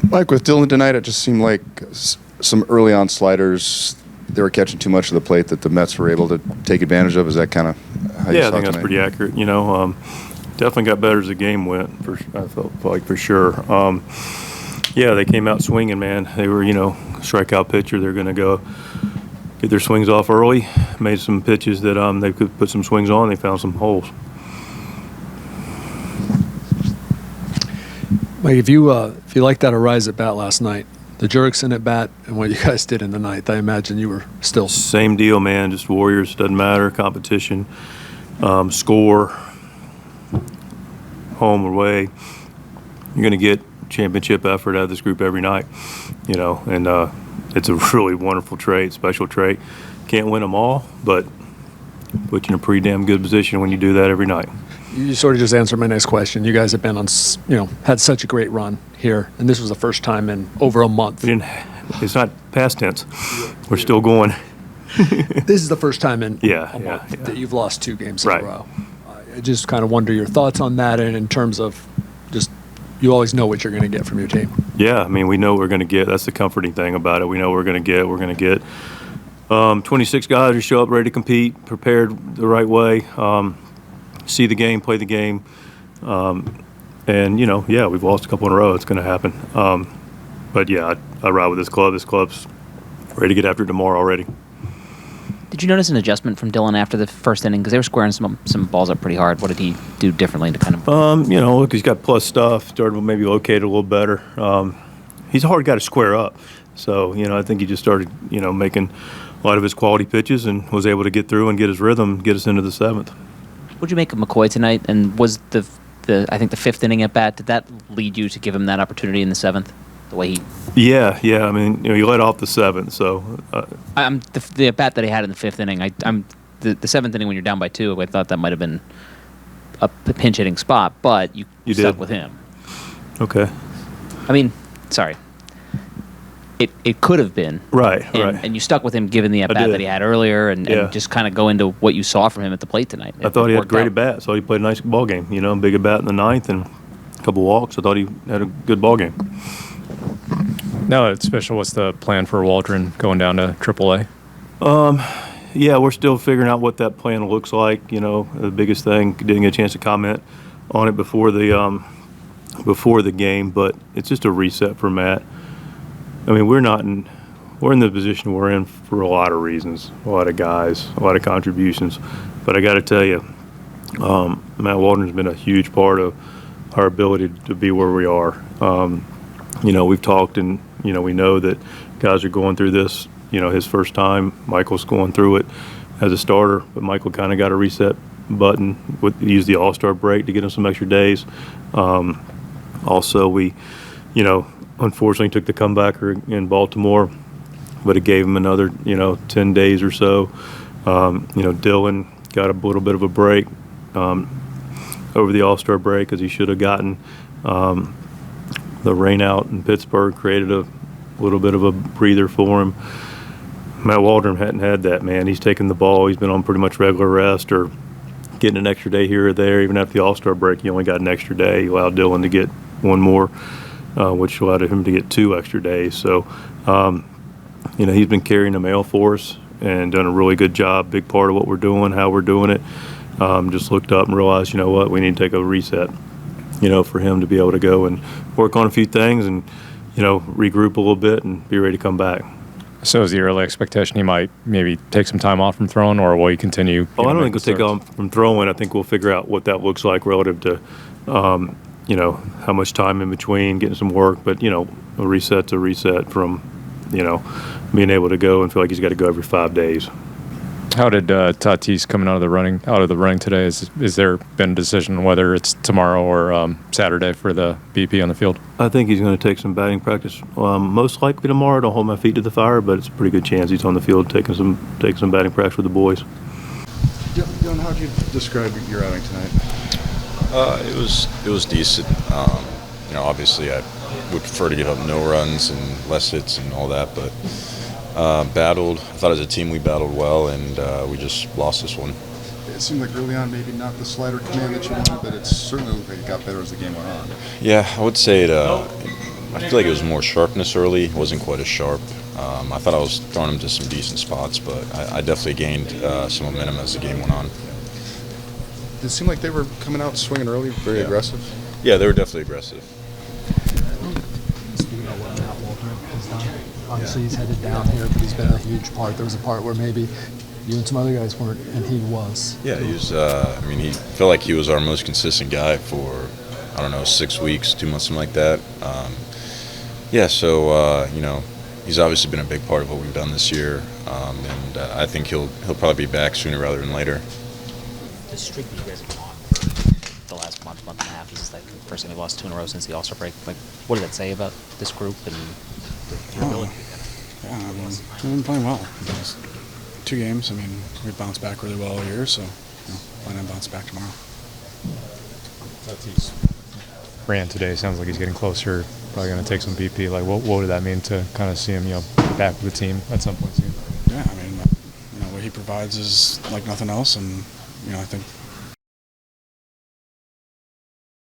Mike, with Dylan tonight, it just seemed like some early on sliders, they were catching too much of the plate that the Mets were able to take advantage of. Is that kind of how you saw it? Yeah, I think that's pretty accurate. Definitely got better as the game went, I felt like for sure. Yeah, they came out swinging, man. They were, strikeout pitcher. They're going to go get their swings off early, made some pitches that they could put some swings on. They found some holes. Mike, if you like that Arise at bat last night, the Jurickson at bat and what you guys did in the ninth, I imagine you were still same deal, man. Just Warriors, doesn't matter. Competition, score, home or away. You're going to get championship effort out of this group every night, and it's a really wonderful trait, special trait. Can't win them all, but put you in a pretty damn good position when you do that every night. You sort of just answered my next question. You guys have been on, had such a great run here, and this was the first time in over a month. It's not past tense. We're still going. This is the first time in a month that you've lost 2 games right. in a row. I just kind of wonder your thoughts on that, and in terms of just you always know what you're going to get from your team. Yeah, we know what we're going to get. That's the comforting thing about it. We know what we're going to get. We're going to get 26 guys who show up ready to compete, prepared the right way. See the game, play the game, and we've lost a couple in a row. It's going to happen, but yeah, I ride with this club. This club's ready to get after it tomorrow already. Did you notice an adjustment from Dylan after the first inning? Because they were squaring some balls up pretty hard. What did he do differently to kind of? Look, he's got plus stuff. Started to maybe locate it a little better. He's a hard guy to square up, so I think he just started making a lot of his quality pitches and was able to get through and get his rhythm, get us into the 7th. What'd you make of McCoy tonight? And was the I think the 5th inning at bat, did that lead you to give him that opportunity in the 7th? The way he. Yeah. He let off the 7th, so. The at bat that he had in the 5th inning. The 7th inning when you're down by 2. I thought that might have been a pinch hitting spot, but you stuck with him. Okay. Sorry. It could have been. Right. And you stuck with him given the at-bat that he had earlier and just kind of go into what you saw from him at the plate tonight. I thought he had a great at-bat. I thought he played a nice ball game. Big at-bat in the 9th and a couple walks. I thought he had a good ball game. Now it's official. What's the plan for Waldron going down to AAA? Yeah, we're still figuring out what that plan looks like. The biggest thing, didn't get a chance to comment on it before the game, but it's just a reset for Matt. We're in the position we're in for a lot of reasons, a lot of guys, a lot of contributions. But I got to tell you, Matt Waldron's been a huge part of our ability to be where we are. We've talked and, we know that guys are going through this, his first time. Michael's going through it as a starter, but Michael kind of got a reset button, used the All-Star break to get him some extra days. Also, we, unfortunately took the comebacker in Baltimore, but it gave him another, 10 days or so. Dylan got a little bit of a break over the All-Star break because he should have gotten the rain out in Pittsburgh, created a little bit of a breather for him. Matt Waldron hadn't had that, man. He's taken the ball. He's been on pretty much regular rest or getting an extra day here or there. Even after the All-Star break, he only got an extra day. He allowed Dylan to get one more, which allowed him to get 2 extra days. So, he's been carrying the mail for us and done a really good job. Big part of what we're doing, how we're doing it. Just looked up and realized, we need to take a reset, for him to be able to go and work on a few things and, regroup a little bit and be ready to come back. So is the early expectation he might maybe take some time off from throwing, or will he continue? I don't think he'll take off from throwing. I think we'll figure out what that looks like relative to, how much time in between, getting some work. But, a reset's a reset from, being able to go and feel like he's got to go every 5 days. How did Tatis coming out of the running today? Is there been a decision whether it's tomorrow or Saturday for the BP on the field? I think he's going to take some batting practice. Most likely tomorrow. Don't hold my feet to the fire, but it's a pretty good chance he's on the field taking some batting practice with the boys. Dylan, how would you describe your outing tonight? It was decent. Obviously I would prefer to give up no runs and less hits and all that, but. Battled. I thought as a team we battled well, and we just lost this one. It seemed like early on maybe not the slider command that you wanted, but it certainly looked like it got better as the game went on. Yeah, I would say it I feel like it was more sharpness early. It wasn't quite as sharp. I thought I was throwing him to some decent spots, but I definitely gained some momentum as the game went on. Did it seem like they were coming out swinging early, very aggressive? Yeah, they were definitely aggressive. Speaking of what Matt Waldron has done, obviously he's headed down here, but he's been a huge part. There was a part where maybe you and some other guys weren't, and he was. Yeah, he was. He felt like he was our most consistent guy for, 6 weeks, 2 months, something like that. He's obviously been a big part of what we've done this year, and I think he'll probably be back sooner rather than later. The streak that you guys have been on for the last month and a half is like the first time we lost 2 in a row since the All-Star break. Like, what does that say about this group and your ability? Yeah, we've been playing well. The last 2 games, we bounced back really well all year, so plan on bounce back tomorrow. Tatis ran today. Sounds like he's getting closer. Probably going to take some BP. Like, what would that mean to kind of see him, back with the team at some point soon? Yeah, what he provides is like nothing else, and I think